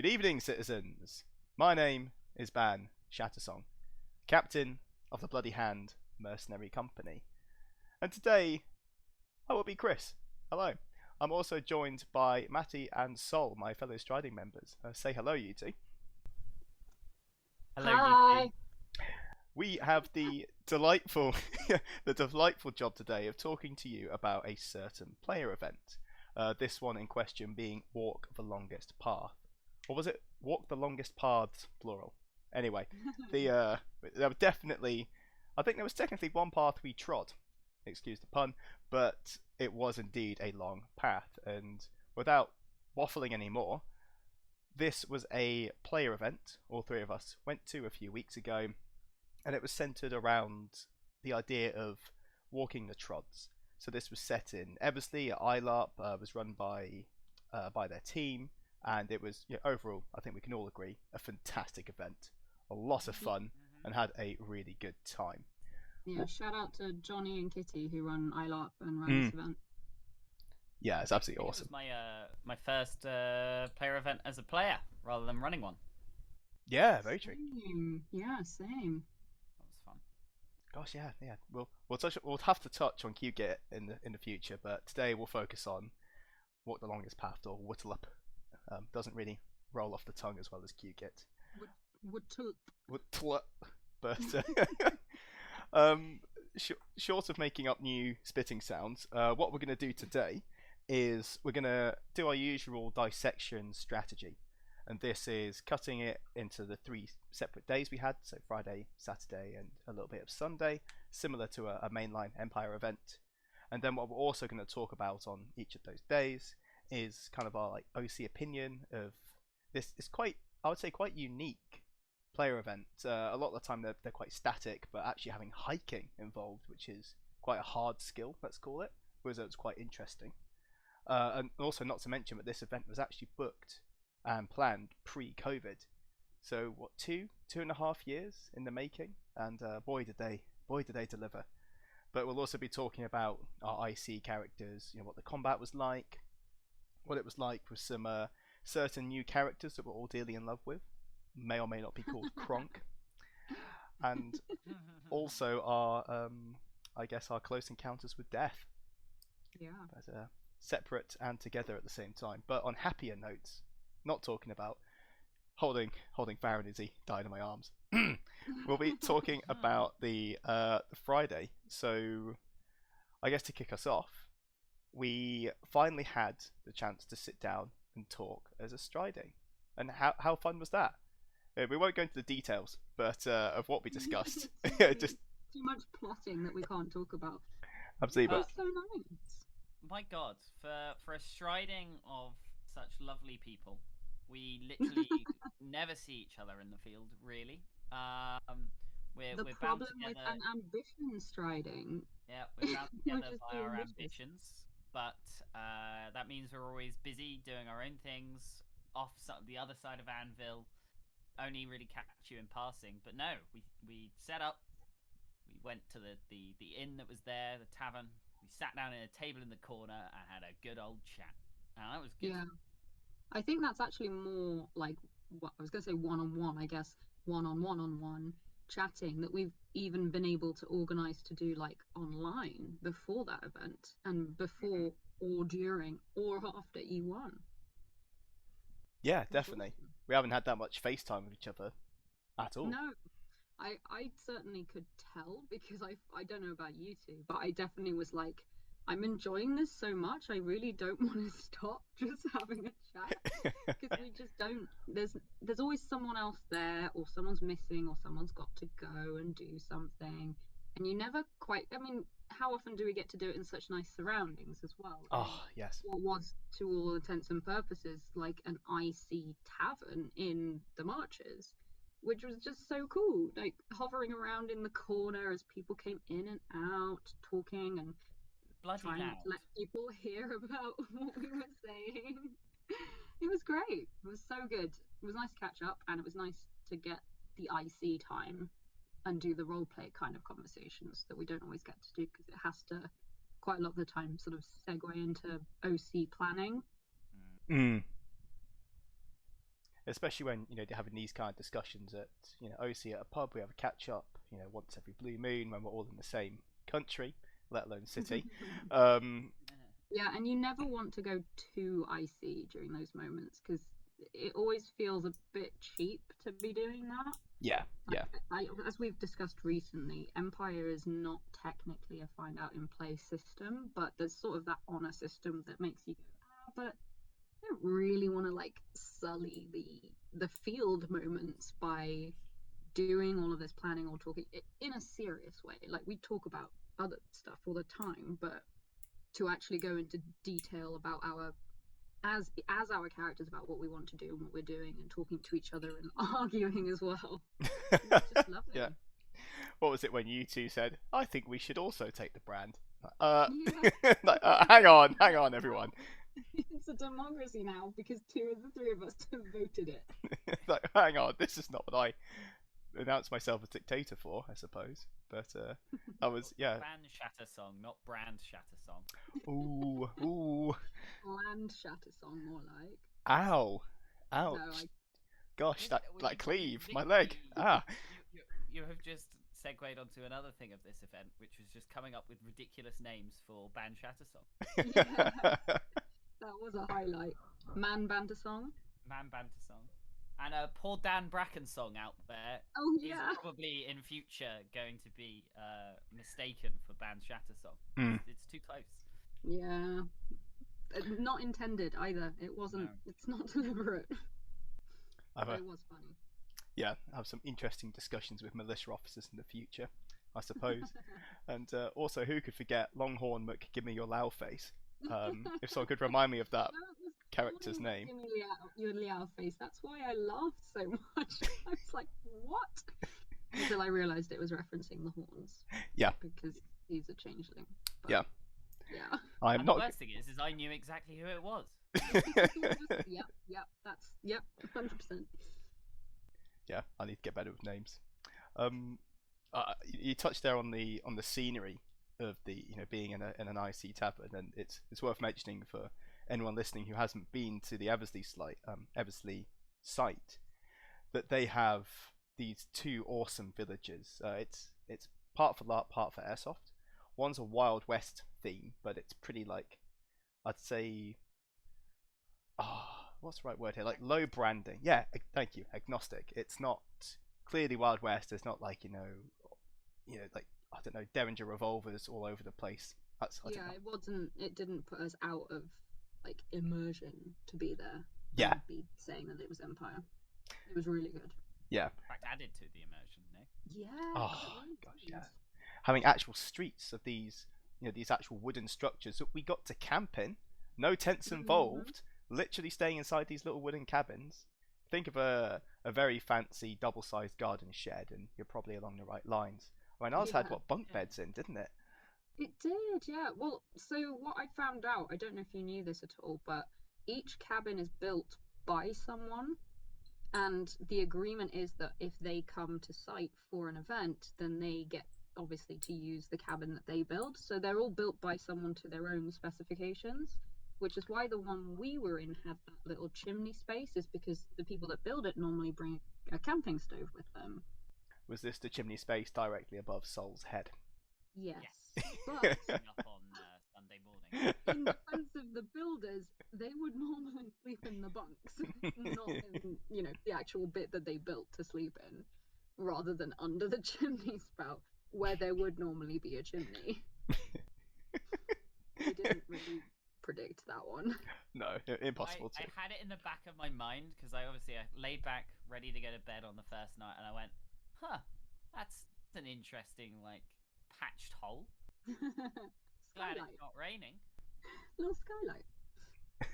Good evening, citizens. My name is Ban Shattersong, captain of the Bloody Hand Mercenary Company. And today, I will be Chris. Hello. I'm also joined by Matty and Sol, my fellow striding members. Say hello, you two. Hello, Hi. you two. We have the delightful, job today of talking to you about a certain player event. This one in question being Walk the Longest Path. Or was it Walk the Longest Paths, plural? Anyway, there were definitely, I think there was technically one path we trod, excuse the pun, but it was indeed a long path. And without waffling anymore, this was a player event all three of us went to a few weeks ago, and it was centered around the idea of walking the trods. So this was set in Eversley at Eyelarp, was run by their team, and it was, overall, I think we can all agree, a fantastic event, a lot of fun, and had a really good time. Yeah, shout out to Johnny and Kitty who run Eyelarp and ran this event. Yeah, it's absolutely awesome. It was my first player event as a player rather than running one. Yeah, very true. Yeah, same. That was fun. Gosh, yeah. We'll have to touch on QGIT in the future, but today we'll focus on Walk the Longest Path, or Whittle-up. Doesn't really roll off the tongue as well as QGIT. Whittle-up. But short of making up new spitting sounds, what we're going to do today is we're going to do our usual dissection strategy. And this is cutting it into the 3 separate days we had, so Friday, Saturday, and a little bit of Sunday, similar to a mainline Empire event. And then what we're also going to talk about on each of those days is kind of our OC opinion of this. It's quite, I would say, quite unique player event. A lot of the time they're quite static, but actually having hiking involved, which is quite a hard skill, let's call it, was quite interesting. And also, not to mention that this event was actually booked and planned pre-COVID, so what, 2.5 years in the making, and boy did they deliver. But we'll also be talking about our IC characters, what the combat was like, what it was like with some certain new characters that we're all dearly in love with, may or may not be called Kronk, and also our I guess our close encounters with death. Yeah. But separate and together at the same time. But on happier notes, not talking about holding Farron as he died in my arms. We'll be talking about the Friday. So I guess to kick us off, we finally had the chance to sit down and talk as a striding. And how fun was that? We won't go into the details, but of what we discussed. Just too much plotting that we can't talk about. Absolutely. But so nice. My God, for a striding of such lovely people, we literally never see each other in the field, really. We're problem bound together. with an ambition striding. Yeah, we're bound together just by being our ambitious. ambitions, but that means we're always busy doing our own things off the other side of Anvil. Only really catch you in passing, but no, we set up. We went to the inn that was there, the tavern. We sat down at a table in the corner and had a good old chat. And that was good. Yeah. I think that's actually more like what I was going to say, one-on-one, I guess, one-on-one chatting that we've even been able to organize to do like online before that event and before or during or after E1. Yeah, definitely. Awesome. We haven't had that much FaceTime with each other at all. No, I certainly could tell because I don't know about you two, but I definitely was like, I'm enjoying this so much. I really don't want to stop just having a chat because we just don't. There's always someone else there, or someone's missing, or someone's got to go and do something, and you never quite. I mean, how often do we get to do it in such nice surroundings as well? Oh, yes. What was, to all intents and purposes, like an IC tavern in the Marches, which was just so cool. Like hovering around in the corner as people came in and out, talking and bloody trying loud. to let people hear about what we were saying. It was great. It was so good. It was nice to catch up, and it was nice to get the IC time and do the role play kind of conversations that we don't always get to do because it has to quite a lot of the time sort of segue into OC planning. especially when they're having these kind of discussions at OC at a pub. We have a catch up, once every blue moon when we're all in the same country, let alone city. Yeah, and you never want to go too icy during those moments because it always feels a bit cheap to be doing that. Yeah. As we've discussed recently, Empire is not technically a find out in play system, but there's sort of that honor system that makes you go, but I don't really want to like sully the field moments by doing all of this planning or talking in a serious way. Like we talk about other stuff all the time, but to actually go into detail about our as our characters about what we want to do and what we're doing and talking to each other and arguing as well. It's just lovely. Yeah. What was it when you two said, I think we should also take the brand? Hang on, everyone. It's a democracy now because 2 of the 3 of us have voted it. Hang on, this is not what I announced myself as dictator for, I suppose. But I was, Band shatter song, not brand shatter song. Ooh. Land shatter song, more like. Ow. Ouch. No, Gosh, that cleave, my leg. You have just segued onto another thing of this event, which was just coming up with ridiculous names for band shatter song. Yeah, that was a highlight. Man banter song. And a poor Dan Bracken song out there is probably in future going to be mistaken for band shatter song. It's too close. Yeah. Not intended either. It wasn't. No. It's not deliberate. But it was funny. Yeah, have some interesting discussions with militia officers in the future, I suppose. And also, who could forget Longhorn Give Me Your Loud Face? If someone could remind me of that character's name. Give me your Liao face. That's why I laughed so much. I was like, what? Until I realised it was referencing the horns. Yeah. Because he's a changeling. But, yeah. The worst thing is I knew exactly who it was. Yep, 100%. Yeah, I need to get better with names. You touched there on the scenery of the being in an IC tavern, and it's worth mentioning for anyone listening who hasn't been to the Eversley site that they have these 2 awesome villages. It's part for LARP, part for Airsoft. One's a Wild West theme, but it's pretty like, I'd say, what's the right word here? Like low branding. Yeah, thank you. Agnostic. It's not clearly Wild West. It's not like like I don't know, Derringer revolvers all over the place. It wasn't. It didn't put us out of like immersion to be there. Yeah. Be saying that it was Empire. It was really good. Yeah. In fact, added to the immersion, no? Yeah. Oh gosh, yeah. Having actual streets of these, these actual wooden structures that we got to camp in, no tents involved, literally staying inside these little wooden cabins. Think of a very fancy double-sized garden shed, and you're probably along the right lines. I mean, ours had bunk beds in, didn't it? It did, yeah. Well, so what I found out, I don't know if you knew this at all, but each cabin is built by someone, and the agreement is that if they come to site for an event, then they get obviously to use the cabin that they build. So they're all built by someone to their own specifications, which is why the one we were in had that little chimney space, is because the people that build it normally bring a camping stove with them. Was this the chimney space directly above Sol's head? Yes. But up on Sunday morning. In defense of the builders, they would normally sleep in the bunks, not in the actual bit that they built to sleep in, rather than under the chimney spout where there would normally be a chimney. I didn't really predict that one. No, impossible to. I had it in the back of my mind because I laid back ready to go to bed on the first night, and I went, that's an interesting patched hole. Glad it's not raining. Little skylight.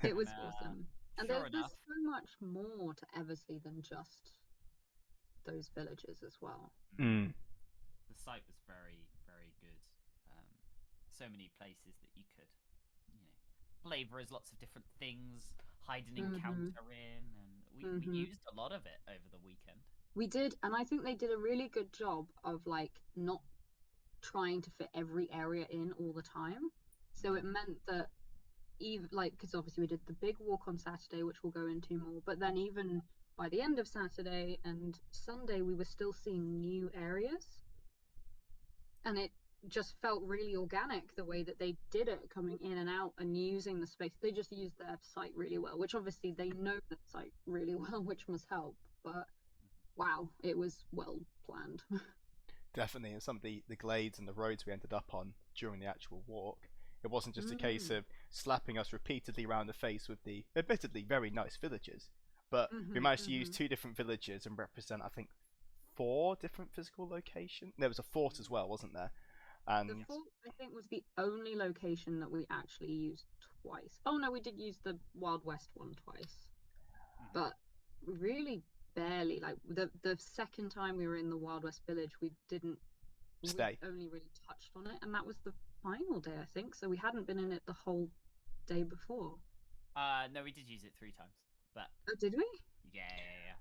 It was awesome. And there's so much more to Eversley than just those villages as well. Mm. The site was very, very good. So many places that you could, flavour as lots of different things, hide an encounter in, and we used a lot of it over the weekend. We did, and I think they did a really good job of not trying to fit every area in all the time. So it meant that even because obviously we did the big walk on Saturday, which we'll go into more, but then even by the end of Saturday and Sunday, we were still seeing new areas, and it just felt really organic the way that they did it, coming in and out and using the space. They just used their site really well, which obviously they know the site really well, which must help. But wow, it was well planned. Definitely, and some of the glades and the roads we ended up on during the actual walk, it wasn't just a case of slapping us repeatedly around the face with the admittedly very nice villagers, but we managed to use 2 different villages and represent, I think, 4 different physical locations. There was a fort as well, wasn't there? And The fort, I think, was the only location that we actually used twice. Oh no, we did use the Wild West one twice, but really barely. Like the second time we were in the Wild West village, we didn't stay. We only really touched on it, and that was the final day, I think. So we hadn't been in it the whole day before. No, we did use it 3 times, but Oh, did we?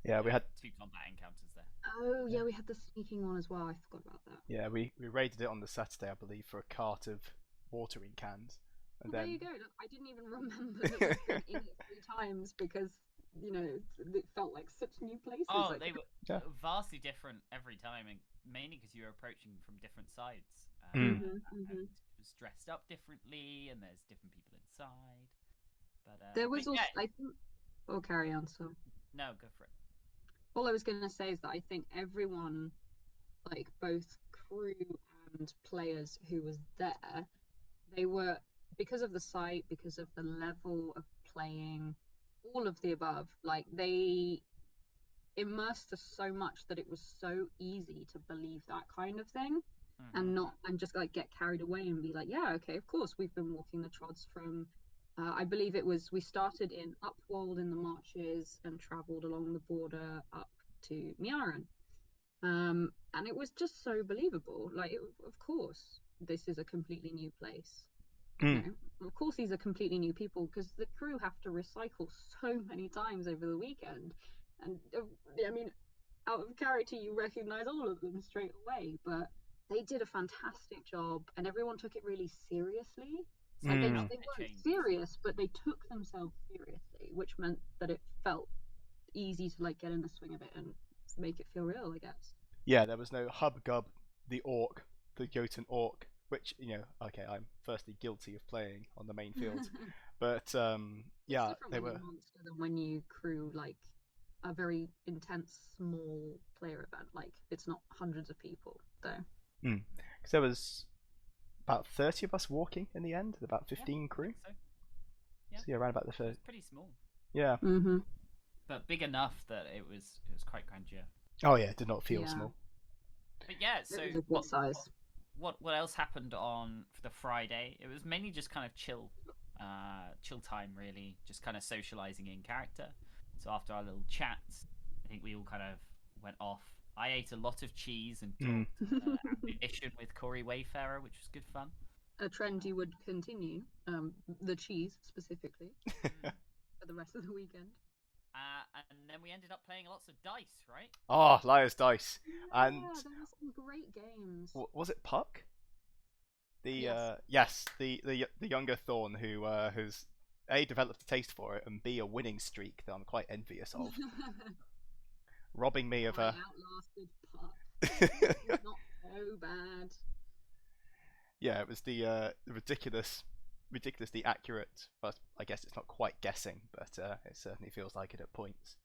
Yeah, we had 2 combat encounters there. Oh yeah, we had the sneaking one as well. I forgot about that. Yeah, we raided it on the Saturday, I believe, for a cart of watering cans. And Well, then there you go. Look, I didn't even remember that we'd been in it 3 times because, you know, it felt like such new places. Oh, like, they were Yeah. vastly different every time, and mainly because you were approaching from different sides. Mm. And it was dressed up differently, and there's different people inside. But there was but also, yeah, I think. Oh, carry on. So no, go for it. all I was going to say is that I think everyone, like both crew and players who was there, they were, because of the site, because of the level of playing, all of the above, like they immersed us so much that it was so easy to believe that kind of thing and just like get carried away and be like, yeah, okay, of course, we've been walking the trods from I believe it was, we started in Upwold in the marshes and travelled along the border up to Miaran. And it was just so believable. Like, of course, this is a completely new place. You know? Of course, these are completely new people because the crew have to recycle so many times over the weekend. And I mean, out of character, you recognise all of them straight away. But they did a fantastic job, and everyone took it really seriously. Like they weren't serious, but they took themselves seriously, which meant that it felt easy to like get in the swing of it and make it feel real, I guess. Yeah, there was no hubgub, the Jotun orc, which, you know, okay, I'm firstly guilty of playing on the main field, but yeah, it's different they when were. you monster than when you crew like a very intense small player event. Like it's not hundreds of people though. Because there was about 30 of us walking in the end, about 15 crew. So. So yeah, around about the first. It's pretty small. Yeah. But big enough that it was quite grandeur. Oh yeah, it did not feel small. But yeah, so it was a good size. What else happened on the Friday? It was mainly just kind of chill time, really, just kind of socializing in character. So after our little chats, I think we all kind of went off. I ate a lot of cheese and talked ammunition with Corey Wayfarer, which was good fun. A trend you would continue, the cheese specifically, for the rest of the weekend. And then we ended up playing lots of dice, right? Oh, Liar's Dice. Yeah, And there were some great games. was it Puck? The Yes. the younger Thorn who has A, developed a taste for it, and B, a winning streak that I'm quite envious of. Robbing me of I a outlasted Puck. It's not so bad. Yeah, it was the ridiculously accurate, but I guess it's not quite guessing, but it certainly feels like it at points.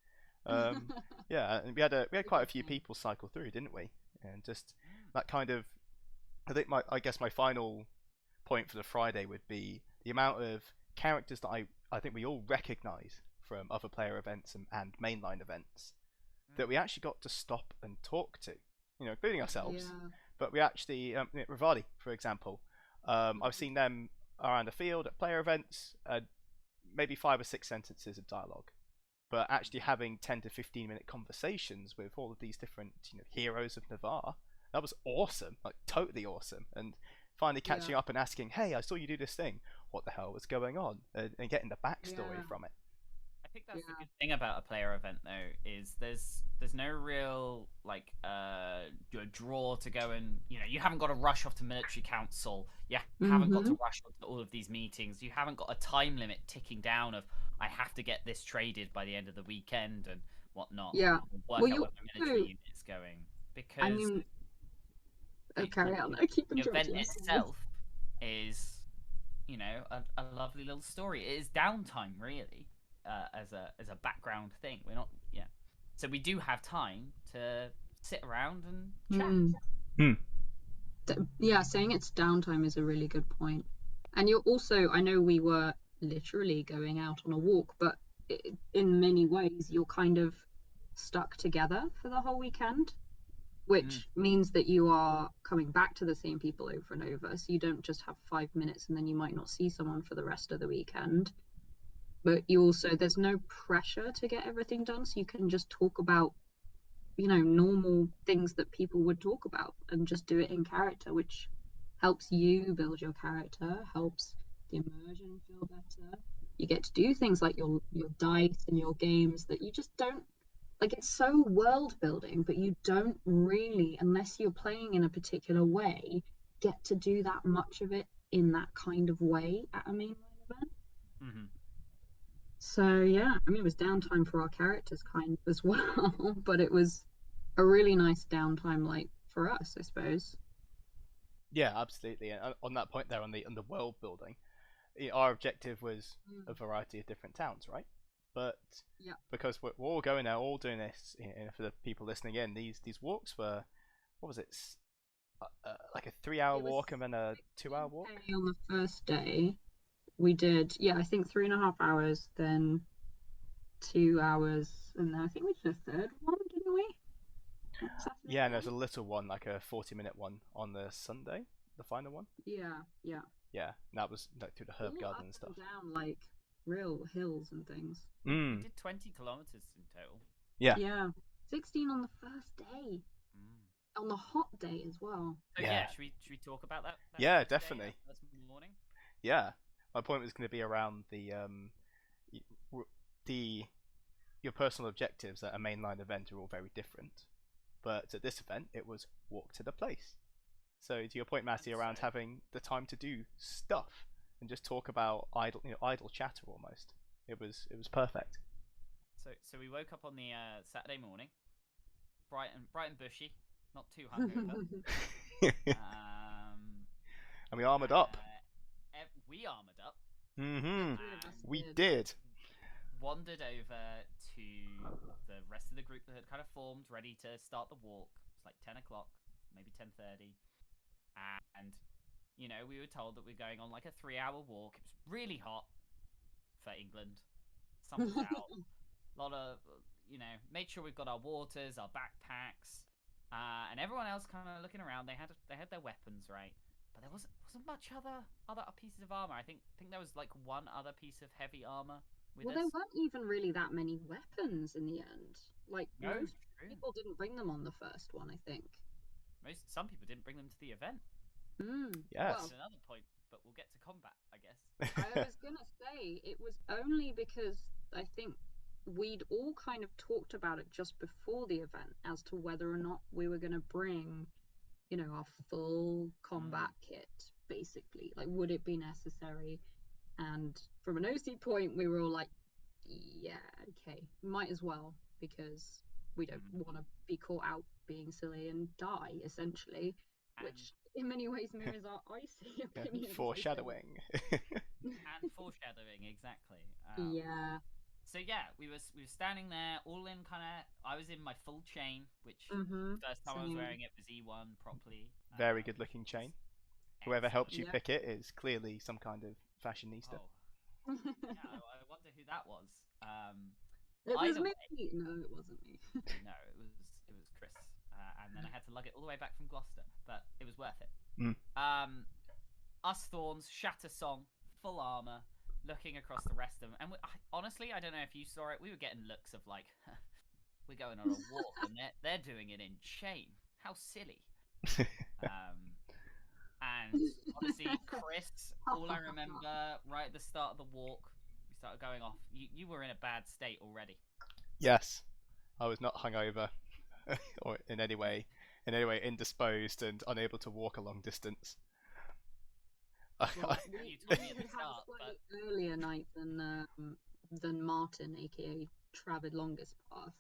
Yeah, and we had quite a few people cycle through, didn't we? And just that kind of, I guess my final point for the Friday would be the amount of characters that I think we all recognise from other player events and mainline events that we actually got to stop and talk to, you know, including ourselves. Yeah. But we actually, Rivadi, for example, I've seen them around the field at player events, maybe 5 or 6 sentences of dialogue, but actually having 10 to 15-minute conversations with all of these different, you know, heroes of Navarre, that was awesome, like totally awesome. And finally catching up and asking, hey, I saw you do this thing, what the hell was going on, and getting the backstory from it. I think that's the Yeah. good thing about a player event, though, is there's no real like draw to go and you haven't got to rush off to military council. You haven't got to rush off to all of these meetings. You haven't got a time limit ticking down of I have to get this traded by the end of the weekend and whatnot. Yeah. Work Well, out you where the military also- unit's going because I mean, carry on. I keep the event interrupting you. itself is a lovely little story. It is downtime really, as a background thing. We're not so we do have time to sit around and chat. Yeah, saying it's downtime is a really good point. And you're also, I know we were literally going out on a walk, but in many ways you're kind of stuck together for the whole weekend, which means that you are coming back to the same people over and over. So you don't just have 5 minutes and then you might not see someone for the rest of the weekend. But you also, there's no pressure to get everything done. So you can just talk about, normal things that people would talk about and just do it in character, which helps you build your character, helps the immersion feel better. You get to do things like your dice and your games that you just don't. Like, it's so world building, but you don't really, unless you're playing in a particular way, get to do that much of it in that kind of way at a mainline event. Mm-hmm. So yeah, I mean, it was downtime for our characters kind of as well, but it was a really nice downtime, like, for us, I suppose. Yeah, absolutely. And on that point there, on the world building, our objective was a variety of different towns, right? But because we're all going there, all doing this, for the people listening in, these walks were, what was it, like a 3-hour walk and then a 2-hour walk? On the first day, we did, I think 3.5 hours, then 2 hours, and then I think we did a third one, didn't we? Yeah, and there's a little one, like a 40-minute one on the Sunday, the final one. Yeah. Yeah, and that was like through the herb garden and stuff. Down like real hills and things. We did 20 kilometers in total. Yeah, 16 on the first day. On the hot day as well. So should we talk about that yeah, definitely. That's morning. Yeah, my point was going to be around your personal objectives at a mainline event are all very different, but at this event it was walk to the place. So to your point, Matty, around having the time to do stuff and just talk about idle chatter almost, it was perfect. So we woke up on the Saturday morning, bright and bushy, not too hungover. And we armoured up. We armoured up. We did. Wandered over to the rest of the group that had kind of formed, ready to start the walk. It's like 10 o'clock, maybe 10:30. And, we were told that we're going on like a 3-hour walk. It was really hot for England. Summer's out. A lot of, made sure we've got our waters, our backpacks, and everyone else kind of looking around. They had their weapons, right? But there wasn't much other pieces of armor. I think there was like one other piece of heavy armor with us. There weren't even really that many weapons in the end. Like, most people didn't bring them on the first one, I think. Some people didn't bring them to the event. Yes. That's another point, but we'll get to combat, I guess. I was gonna say, it was only because I think we'd all kind of talked about it just before the event as to whether or not we were gonna bring, our full combat kit, basically. Like, would it be necessary? And from an OC point, we were all like, yeah, okay, might as well, because we don't want to be caught out being silly and die, essentially, which in many ways mirrors our icy opinions. Foreshadowing. And foreshadowing, exactly. So we were standing there, all in kind of. I was in my full chain, which first time I was wearing it was E1 properly. Very good looking chain. Whoever helped you pick it is clearly some kind of fashionista. Oh. I wonder who that was. It was me. No, it wasn't me. No, it was Chris. And then I had to lug it all the way back from Gloucester, but it was worth it. Us Thorns, Shatter Song, full armor, looking across the rest of them, and honestly, I don't know if you saw it. We were getting looks of like, we're going on a walk, and they're doing it in chain. How silly. And honestly, Chris, all I remember right at the start of the walk, we started going off, you were in a bad state already. Yes, I was not hungover or in any way indisposed and unable to walk a long distance. Well, You we told me at had the had start, a slightly earlier night than Martin, aka Travid Longest Path,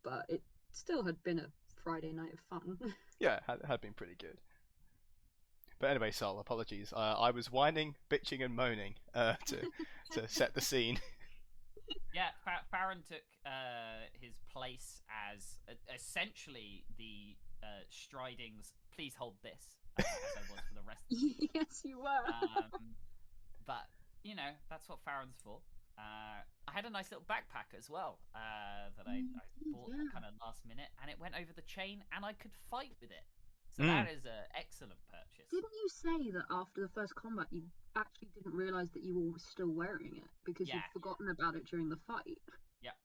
but it still had been a Friday night of fun. Yeah, had been pretty good. But anyway, Sol, apologies. I was whining, bitching, and moaning to set the scene. Yeah, Farron took his place as essentially the Striding's "please hold this," as I was for the rest of the Yes, you were. But you know, that's what Farron's for. I had a nice little backpack as well that I bought kind of last minute, and it went over the chain, and I could fight with it. So that is an excellent purchase. Didn't you say that after the first combat you actually didn't realise that you were still wearing it because you'd forgotten about it during the fight? Yeah.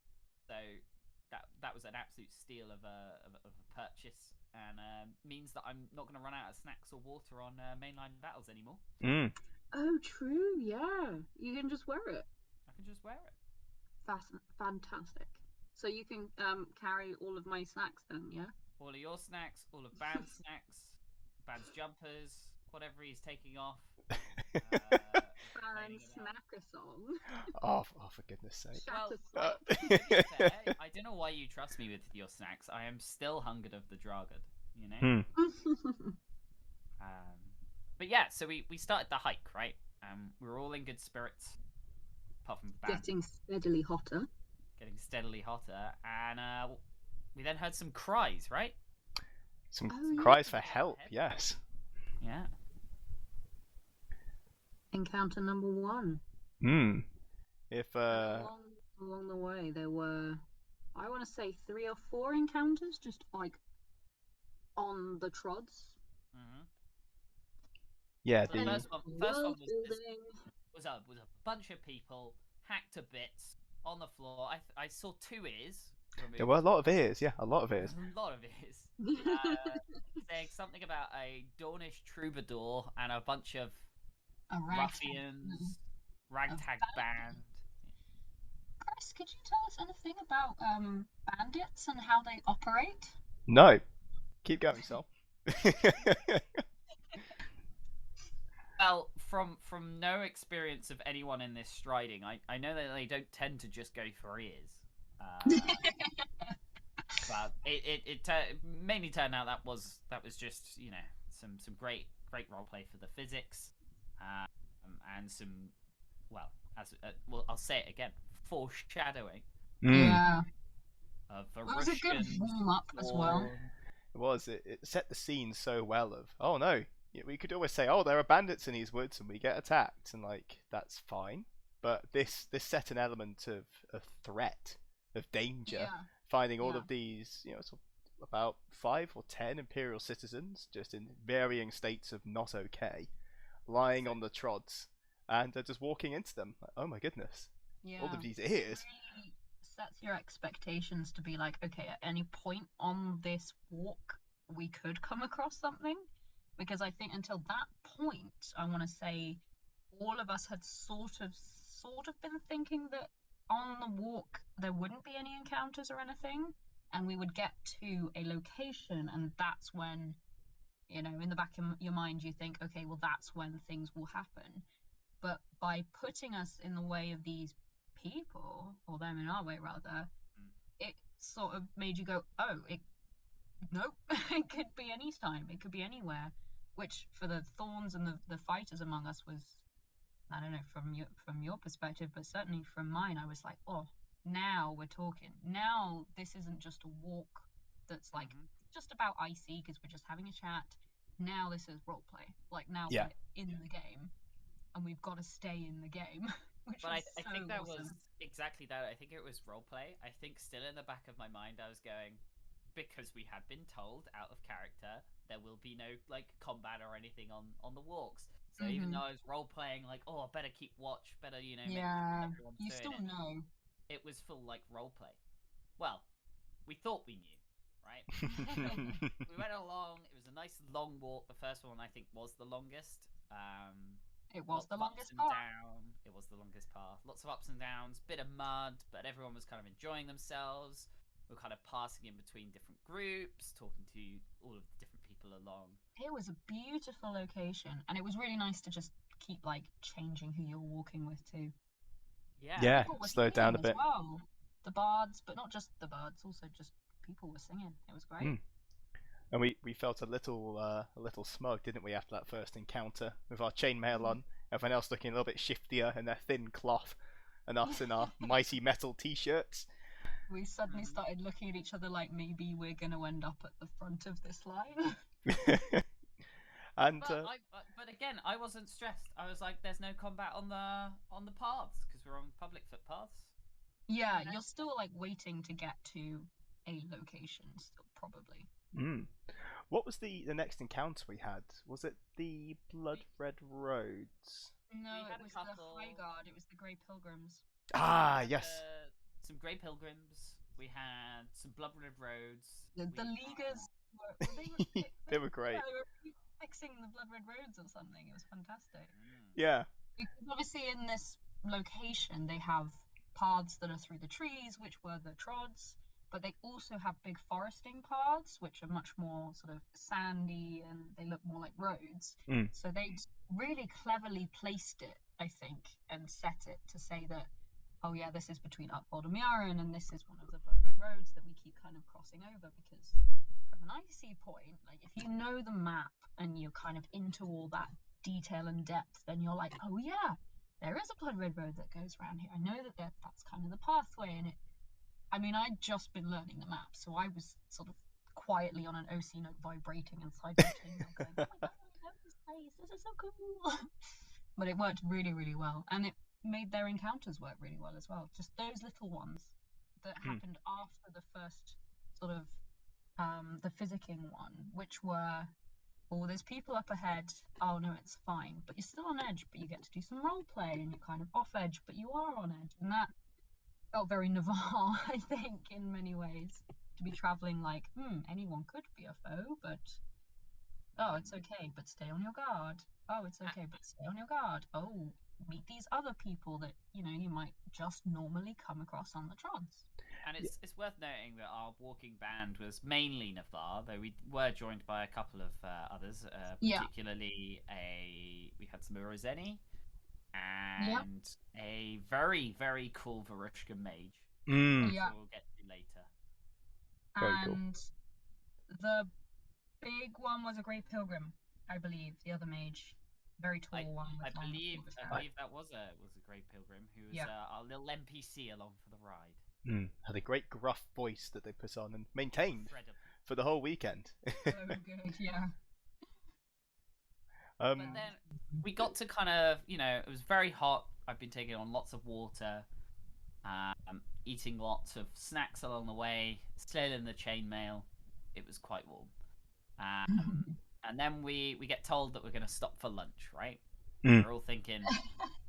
So that was an absolute steal of a purchase, and means that I'm not going to run out of snacks or water on mainline battles anymore. Oh, true. Yeah, you can just wear it. I can just wear it. Fantastic. So you can carry all of my snacks then, yeah? All of your snacks, all of Band's snacks, Band's jumpers, whatever he's taking off. Band snack a song. Oh, for goodness sake. Well, to be fair, I don't know why you trust me with your snacks. I am still hungered of the Dragod, you know? But yeah, so we started the hike, right? We were all in good spirits, apart from Band. Getting steadily hotter. And we then heard some cries, right? Some cries for help, yes. Yeah. Encounter number 1. If along the way there were, I want to say 3 or 4 encounters, just like on the trods. Yeah, so the first one was a bunch of people hacked to bits on the floor. I saw 2 ears. There were a lot of ears, yeah, a lot of ears. Saying something about a Dornish troubadour and a bunch of ruffians, ragtag band. Chris, could you tell us anything about bandits and how they operate? No. Keep going, Sol. Well, from no experience of anyone in this striding, I know that they don't tend to just go for ears. But it mainly turned out that was just, you know, some great roleplay for the physics, and some, well, I'll say it again, foreshadowing. Yeah. Of it was a good warm up as well. It was. It set the scene so well. Of no, we could always say, there are bandits in these woods and we get attacked, and like that's fine. But this set an element of threat, of danger. Finding all of these, you know, about 5 or 10 Imperial citizens, just in varying states of not okay, lying on the trods, and just walking into them. Like, oh my goodness! All of these ears. It really sets your expectations to be like, okay, at any point on this walk, we could come across something, because I think until that point, I want to say, all of us had sort of been thinking that on the walk there wouldn't be any encounters or anything, and we would get to a location, and that's when, you know, in the back of your mind you think, okay, well, that's when things will happen. But by putting us in the way of these people, or them in our way rather, it sort of made you go, nope, it could be any time, it could be anywhere, which for the thorns and the fighters among us was, I don't know, from your perspective, but certainly from mine, I was like, oh, now we're talking. Now this isn't just a walk that's like just about IC because we're just having a chat. Now this is roleplay. Like now we're in the game, and we've got to stay in the game. I think that was exactly that. I think it was roleplay. I think still in the back of my mind, I was going, because we had been told out of character there will be no like combat or anything on the walks. So even though I was role playing, like, I better keep watch, better, you know, make sure everyone's you doing still it. know. It was full like role play. Well, we thought we knew, right? We went along. It was a nice long walk. The first one I think was the longest. It was the Lots of ups longest and part. down. It was the longest path. Lots of ups and downs. Bit of mud, but everyone was kind of enjoying themselves. We were kind of passing in between different groups, talking to all of the different people along. It was a beautiful location, and it was really nice to just keep like changing who you're walking with too. Yeah, People were slow singing down a as bit. well. The bards, but not just the bards, also just people were singing. It was great. And we felt a little smug, didn't we, after that first encounter with our chainmail on, everyone else looking a little bit shiftier in their thin cloth, and us in our mighty metal t-shirts. We suddenly started looking at each other like maybe we're going to end up at the front of this line. And But again, I wasn't stressed. I was like, "There's no combat on the paths because we're on public footpaths." Yeah, you're still like waiting to get to a location, still probably. What was the next encounter we had? Was it the Blood Red Roads? No, We had it a was couple. the High Guard. It was the Grey Pilgrims. Ah, We had, yes. some Grey Pilgrims. We had some Blood Red Roads. The we Leaguers were They were great. Yeah, they were fixing the Blood Red Roads or something. It was fantastic. Yeah. Because obviously in this location they have paths that are through the trees, which were the trods, but they also have big foresting paths, which are much more sort of sandy and they look more like roads. So they really cleverly placed it, I think, and set it to say that, oh yeah, this is between Upwold and Miaran, and this is one of the Blood Red Roads that we keep kind of crossing over, because from an IC point, like if you know the map and you're kind of into all that detail and depth, then you're like, oh yeah, there is a Blood Red Road that goes around here. I know that's kind of the pathway. And I'd just been learning the map, so I was sort of quietly on an OC note vibrating inside my chainmail going, oh my god, I know this place, this is so cool. But it worked really, really well, and it made their encounters work really well as well. Just those little ones that happened after the first sort of the physicking one, which were, oh, there's people up ahead. Oh no, it's fine. But you're still on edge, but you get to do some role play and you're kind of off edge, but you are on edge. And that felt very Navarre, I think, in many ways. To be traveling like, anyone could be a foe, but oh, it's okay, but stay on your guard. Oh, it's okay, but stay on your guard. Oh, meet these other people that, you might just normally come across on the trods. And it's worth noting that our walking band was mainly Navarre, though we were joined by a couple of others, particularly we had some Roseni and a very, very cool Varushka mage, which we'll get to later. Very cool. And the big one was a Grey Pilgrim, I believe, the other mage. Very tall one. I believe that was a Grey Pilgrim who was our little NPC along for the ride. Had a great gruff voice that they put on and maintained Incredible. for the whole weekend. So good, yeah. But then we got to kind of, it was very hot. I've been taking on lots of water, eating lots of snacks along the way, sailing the chainmail. It was quite warm. And then we get told that we're going to stop for lunch, right? We're all thinking,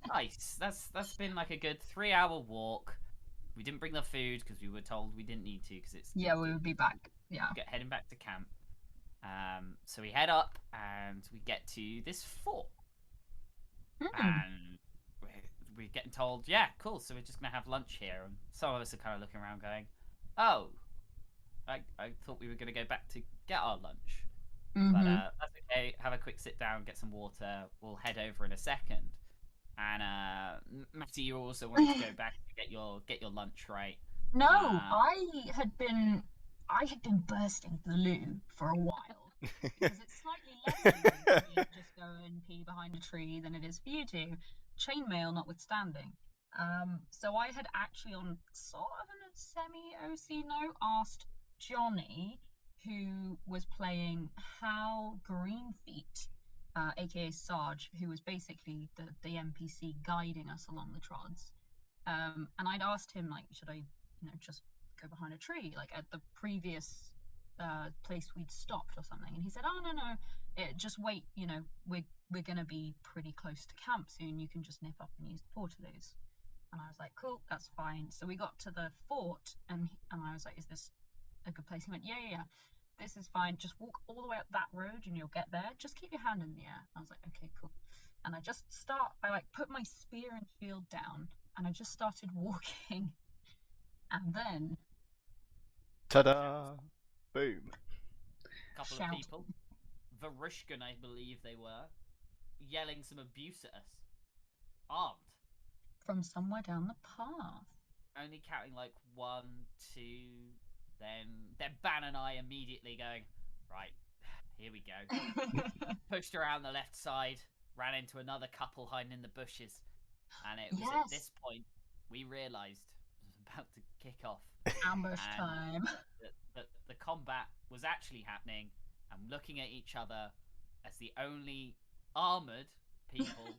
nice. That's been like a good 3-hour walk. We didn't bring the food because we were told we didn't need to because it's we would be back. Yeah, heading back to camp. So we head up and we get to this fort, and we're getting told, yeah, cool. So we're just gonna have lunch here, and some of us are kind of looking around, going, oh, I thought we were gonna go back to get our lunch, but that's okay. Have a quick sit down, get some water. We'll head over in a second. And Matty, you also wanted to go back to get your lunch, right? No, I had been bursting for the loo for a while because it's slightly less for me to just go and pee behind a tree than it is for you to, chainmail notwithstanding. So I had actually, on sort of a semi-OC note, asked Johnny, who was playing Hal Greenfeet, aka Sarge, who was basically the NPC guiding us along the trods. And I'd asked him, like, should I, just go behind a tree, like at the previous place we'd stopped or something? And he said, oh, no, just wait, we're going to be pretty close to camp soon. You can just nip up and use the portaloos. And I was like, cool, that's fine. So we got to the fort, and I was like, is this a good place? He went, yeah. this is fine. Just walk all the way up that road and you'll get there. Just keep your hand in the air. I was like, okay, cool. And I like put my spear and shield down and I just started walking. And then Ta-da! Boom. Couple Shout. of people, Varushkan, I believe they were, yelling some abuse at us. Armed. from somewhere down the path. Only counting like 1, 2, then Ban and I immediately going, right, here we go. Pushed around the left side, ran into another couple hiding in the bushes, and it was at this point we realised it was about to kick off. Ambush time. The combat was actually happening, and looking at each other as the only armoured people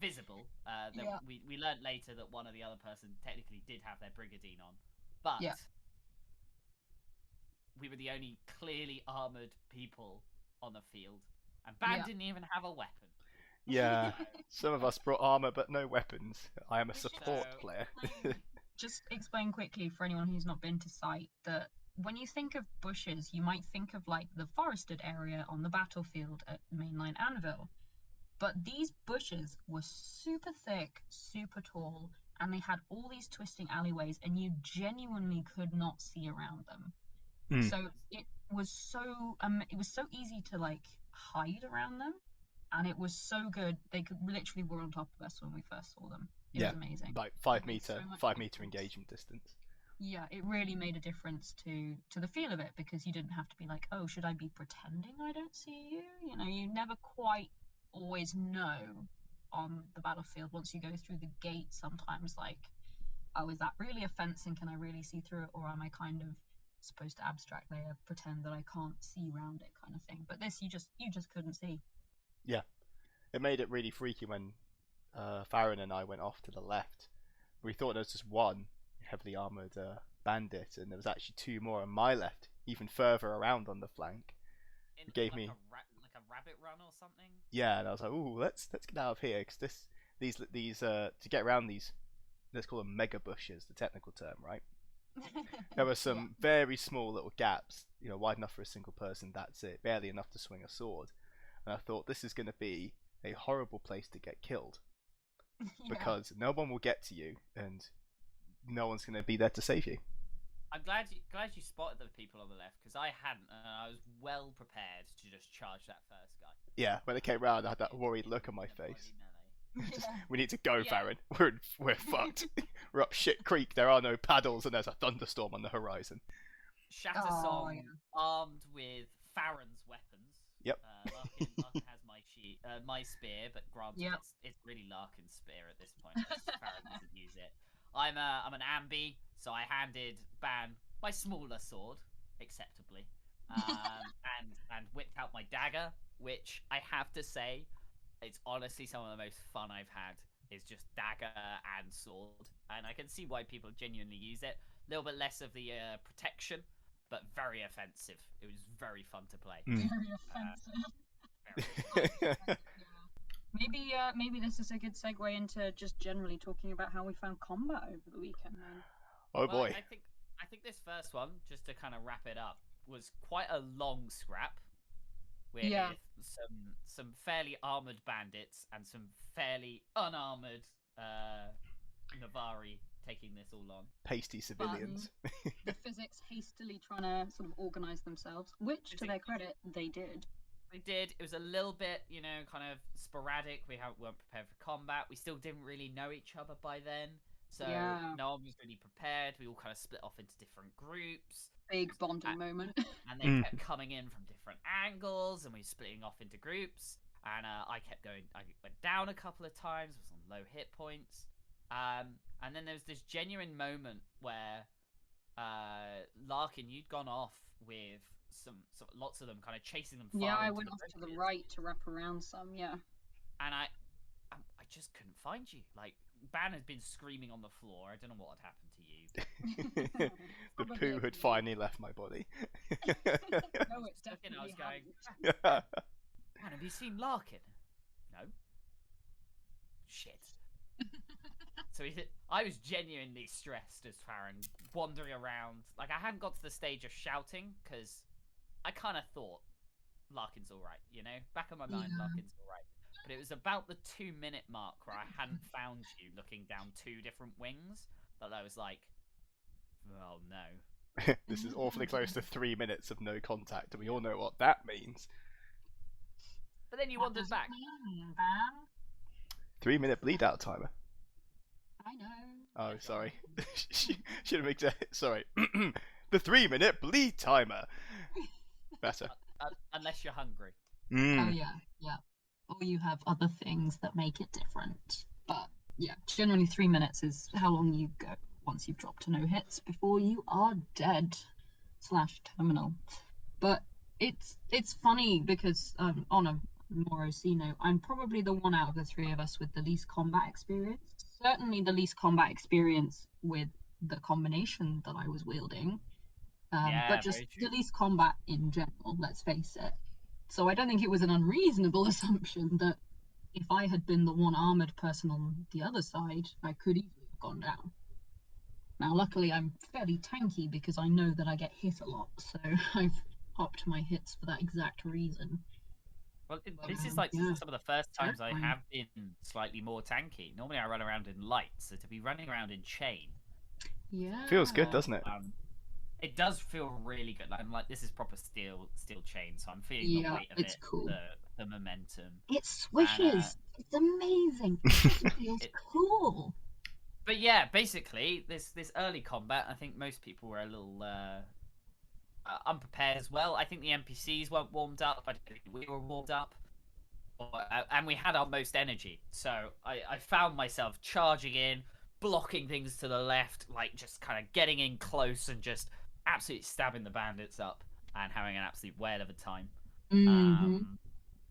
visible. We learnt later that one of the other person technically did have their brigandine on, but we were the only clearly armoured people on the field, and Ban didn't even have a weapon. Yeah, some of us brought armor but no weapons. I am a support player. Just explain quickly for anyone who's not been to site that when you think of bushes, you might think of like the forested area on the battlefield at mainline Anvil. But these bushes were super thick, super tall, and they had all these twisting alleyways, and you genuinely could not see around them. So it was so easy to like hide around them, and it was so good. They literally were on top of us when we first saw them. It was amazing. Like 5 meter engagement distance. Yeah, it really made a difference to the feel of it, because you didn't have to be like, oh, should I be pretending I don't see you? You know, you never quite always know on the battlefield once you go through the gate sometimes, like, oh, is that really a fence and can I really see through it, or am I kind of supposed to abstract layer, pretend that I can't see around it kind of thing. But this you just couldn't see. Yeah, it made it really freaky when Farron and I went off to the left. We thought there was just one heavily armoured bandit, and there was actually 2 more on my left, even further around on the flank. It gave me like a rabbit run or something. Yeah, and I was like, "Ooh, let's get out of here," because these to get around these, let's call them mega bushes, the technical term, right? There were some very small little gaps, you know, wide enough for a single person. That's it, barely enough to swing a sword. And I thought this is going to be a horrible place to get killed, because no one will get to you, and no one's going to be there to save you. I'm glad you spotted the people on the left, because I hadn't, and I was well prepared to just charge that first guy. Yeah, when it came round, I had that worried look on my face. We need to go, Farron. We're fucked. We're up shit creek. There are no paddles, and there's a thunderstorm on the horizon. Shattersong armed with Farron's weapons. Yep. Larkin has my spear, but granted, it's really Larkin's spear at this point. Farron doesn't use it. I'm an ambi, so I handed Ban my smaller sword, acceptably, and whipped out my dagger, which I have to say, it's honestly some of the most fun I've had. Is just dagger and sword, and I can see why people genuinely use it. A little bit less of the protection, but very offensive. It was very fun to play. Very offensive. Maybe this is a good segue into just generally talking about how we found combat over the weekend. Then. Oh boy! I think this first one, just to kind of wrap it up, was quite a long scrap with some fairly armored bandits and some fairly unarmored Navari taking this all on. Pasty civilians. The physics hastily trying to sort of organise themselves, which, to their credit, they did. They did. It was a little bit, you know, kind of sporadic. We weren't prepared for combat. We still didn't really know each other by then. So no one was really prepared. We all kind of split off into different groups. Big bonding moment. And they kept coming in from different angles, and we were splitting off into groups. And I kept going. I went down a couple of times. I was on low hit points. And then there was this genuine moment where Larkin, you'd gone off with lots of them, kind of chasing them. Yeah, I went off to the right to wrap around some. Yeah. And I just couldn't find you. Like, Ban had been screaming on the floor. I don't know what had happened to you. The poo had finally left my body. No, it's definitely I was going, Yeah. Man, have you seen Larkin? No. Shit. So I was genuinely stressed as Farron wandering around. Like, I hadn't got to the stage of shouting, because I kind of thought Larkin's all right, you know. Back of my mind, Yeah. Larkin's all right. But it was about the 2-minute mark where I hadn't found you looking down 2 different wings that I was like, oh no. This is awfully close to 3 minutes of no contact, and we all know what that means. But then you What wandered does it back. mean, Van? 3-minute bleed out timer. I know. Oh, sorry. Should have made that. Sorry. The 3-minute bleed timer. Better. Unless you're hungry. Oh yeah. Or you have other things that make it different. But yeah, generally 3 minutes is how long you go once you've dropped to no hits before you are dead / terminal. But it's funny because on a more OC note, I'm probably the one out of the 3 of us with the least combat experience. Certainly the least combat experience with the combination that I was wielding. But just the least combat in general, let's face it. So I don't think it was an unreasonable assumption that if I had been the one armored person on the other side, I could easily have gone down. Now, luckily, I'm fairly tanky because I know that I get hit a lot, so I've upped my hits for that exact reason. Well, this is like some of the first times I have been slightly more tanky. Normally I run around in light, so to be running around in chain... Yeah. Feels good, doesn't it? It does feel really good. I'm like, this is proper steel chain, so I'm feeling the weight of it, cool. the momentum. It swishes. It's amazing. It feels cool. But yeah, basically, this early combat, I think most people were a little unprepared as well. I think the NPCs weren't warmed up. I don't think we were warmed up. And we had our most energy. So I found myself charging in, blocking things to the left, like just kind of getting in close and just absolutely stabbing the bandits up and having an absolute whale of a time.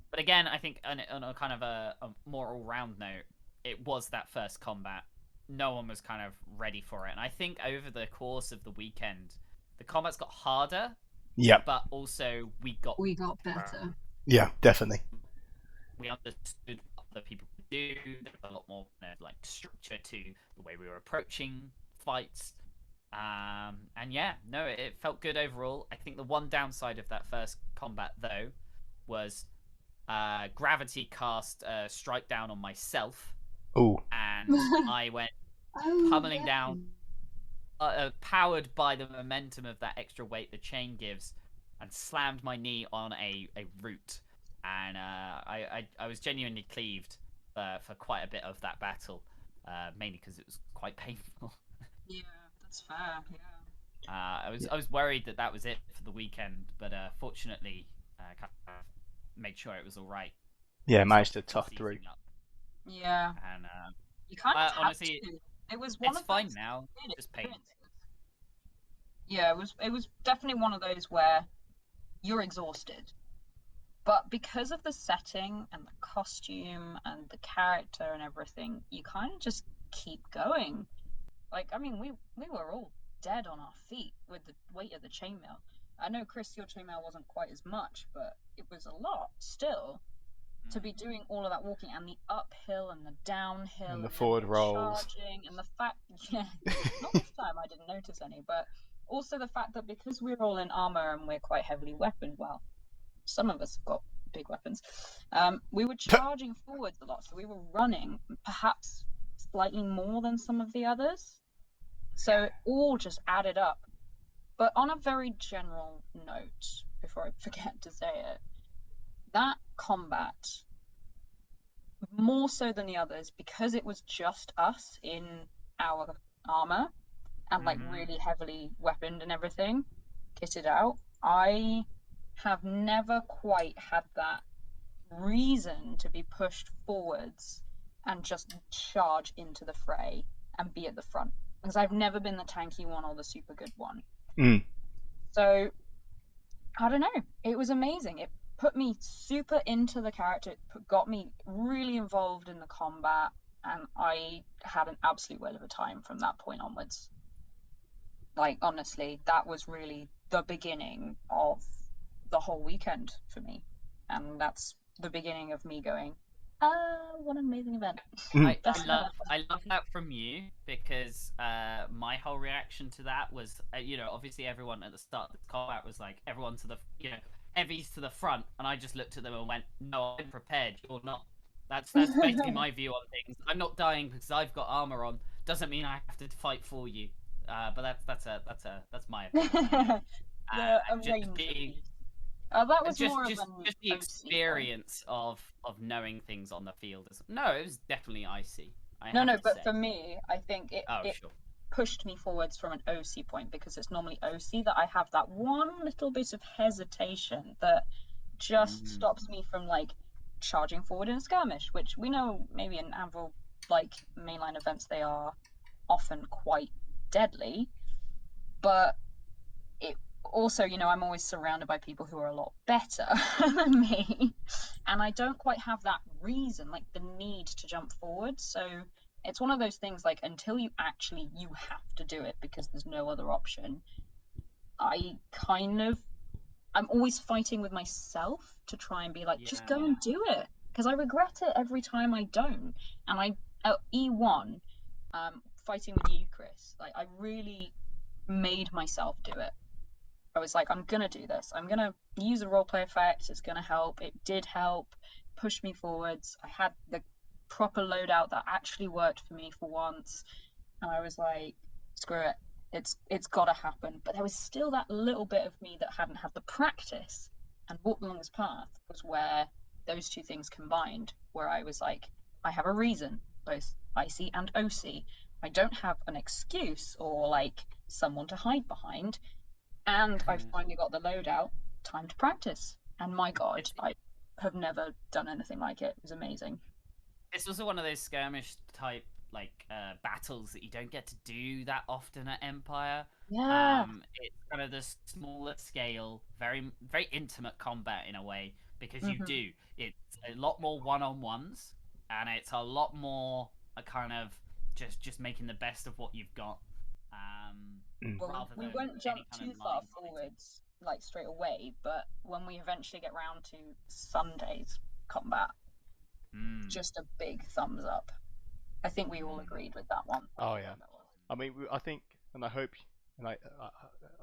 But again, I think on a kind of a more all-round note, it was that first combat. No one was kind of ready for it. And I think over the course of the weekend, the combats got harder. Yeah. But also we got better. Yeah, definitely. We understood what other people could do. There was a lot more like structure to the way we were approaching fights. And yeah, no, it felt good overall. I think the one downside of that first combat though was gravity cast strike down on myself. Ooh. And I went pummeling down, powered by the momentum of that extra weight the chain gives, and slammed my knee on a root. And I was genuinely cleaved for quite a bit of that battle, mainly because it was quite painful. Yeah, that's fair. Yeah. I was worried that was it for the weekend, but fortunately, kind of made sure it was all right. Yeah, managed to tough through. Yeah. And you kind of honestly, it was one it's of fine those now. Just pain. Yeah, it was definitely one of those where you're exhausted. But because of the setting and the costume and the character and everything, you kind of just keep going. Like, I mean, we were all dead on our feet with the weight of the chainmail. I know, Chris, your chainmail wasn't quite as much, but it was a lot still to be doing all of that walking and the uphill and the downhill and the forward rolls. Charging, and the fact, not this time I didn't notice any, but also the fact that because we're all in armor and we're quite heavily weaponed, well, some of us have got big weapons, we were charging forwards a lot, so we were running perhaps slightly more than some of the others, so it all just added up. But on a very general note, before I forget to say it, that combat, more so than the others, because it was just us in our armor and like really heavily weaponed and everything, kitted out, I have never quite had that reason to be pushed forwards and just charge into the fray and be at the front, because I've never been the tanky one or the super good one. So I don't know, it was amazing. It put me super into the character, it got me really involved in the combat, and I had an absolute whale of a time from that point onwards. Like, honestly, that was really the beginning of the whole weekend for me, and that's the beginning of me going, What an amazing event. I Best love that from you, because my whole reaction to that was, obviously everyone at the start of the combat was like, everyone to the, heavies to the front, and I just looked at them and went, no, I'm prepared, you're not. That's basically my view on things. I'm not dying because I've got armor on. Doesn't mean I have to fight for you. But that's my opinion. The Just range. being, That was just more just of an just the OC experience of knowing things on the field. No, it was definitely icy. But for me, I think it Sure. pushed me forwards from an OC point, because it's normally OC that I have that one little bit of hesitation that just stops me from like charging forward in a skirmish, which we know maybe in Anvil like mainline events they are often quite deadly, but it also, I'm always surrounded by people who are a lot better than me, and I don't quite have that reason, like the need to jump forward. So it's one of those things, like, until you have to do it because there's no other option, I'm always fighting with myself to try and be like, just go and do it, because I regret it every time I don't. And at E1, fighting with you, Chris, like, I really made myself do it. I was like, I'm gonna do this. I'm gonna use a roleplay effect. It's gonna help. It did help, push me forwards. I had the proper loadout that actually worked for me for once, and I was like, screw it. It's gotta happen. But there was still that little bit of me that hadn't had the practice, and Walk Along This Path was where those two things combined, where I was like, I have a reason, both IC and OC. I don't have an excuse or like someone to hide behind, and I finally got the loadout. Time to practice, and my god, I have never done anything like it. It was amazing. It's also one of those skirmish type battles that you don't get to do that often at Empire. Yeah. It's kind of the smaller scale, very very intimate combat in a way, because you do. It's a lot more one-on-ones, and it's a lot more a kind of just making the best of what you've got. Well, we won't jump too far forwards like straight away, but when we eventually get round to Sunday's combat, just a big thumbs up. I think we all agreed with that one. Oh yeah. I mean, I think, and I hope, and I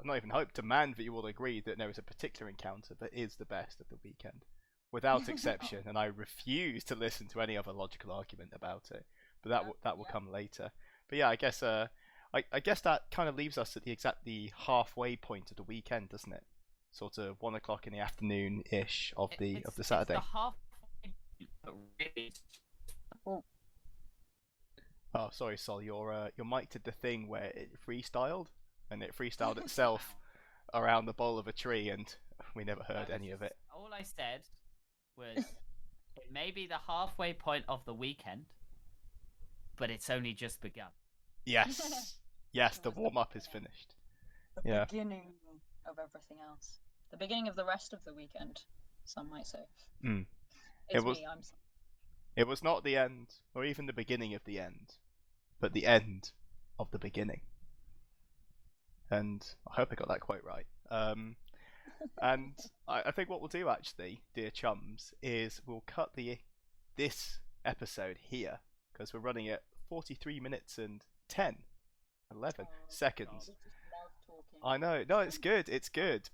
not even hope, demand that you all agree that there is a particular encounter that is the best of the weekend, without exception. And I refuse to listen to any other logical argument about it. But that will come later. But yeah, I guess that kind of leaves us at the halfway point of the weekend, doesn't it? Sort of 1 o'clock in the afternoon ish of the Saturday. It's the halfway. Oh, sorry, Sol. Your mic did the thing where it freestyled, and it freestyled itself around the bole of a tree, and we never heard any of it. All I said was, it may be the halfway point of the weekend, but it's only just begun. Yes, yes, the warm up is finished. The beginning of everything else. The beginning of the rest of the weekend, some might say. It was not the end, or even the beginning of the end, but the end of the beginning. And I hope I got that quite right. And I think what we'll do, actually, dear chums, is we'll cut this episode here, because we're running at 43 minutes and 11 seconds. I know. No, it's good.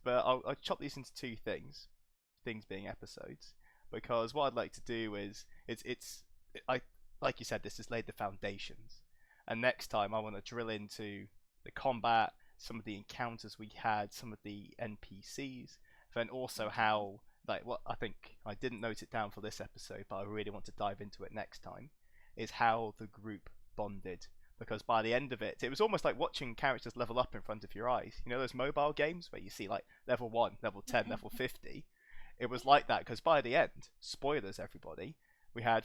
But I'll chop these into two things being episodes. Because what I'd like to do is, like you said, this has laid the foundations. And next time I want to drill into the combat, some of the encounters we had, some of the NPCs, then also how, like, what I think I didn't note it down for this episode, but I really want to dive into it next time, is how the group bonded. Because by the end of it, it was almost like watching characters level up in front of your eyes. You know those mobile games where you see like level 1, level 10, level 50? It was like that, because by the end, spoilers everybody, we had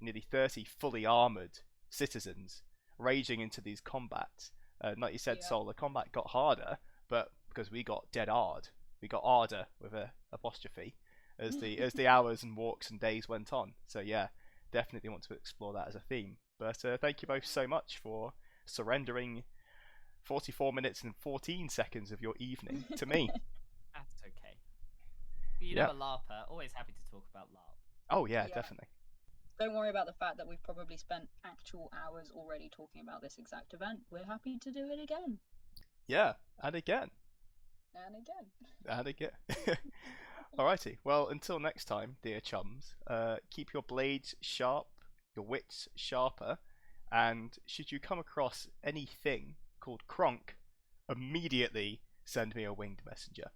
nearly 30 fully armoured citizens raging into these combats. Like you said, Sol, the combat got harder, but because we got dead hard. We got harder with a apostrophe as the hours and walks and days went on. So yeah, definitely want to explore that as a theme. But thank you both so much for surrendering 44 minutes and 14 seconds of your evening to me. That's okay. You know, a LARPer, always happy to talk about LARP. Oh yeah, Yeah. definitely. Don't worry about the fact that we've probably spent actual hours already talking about this exact event. We're happy to do it again. Yeah, and again. And again. And again. Alrighty. Well, until next time, dear chums, keep your blades sharp, your wits sharper, and should you come across anything called Kronk, immediately send me a winged messenger.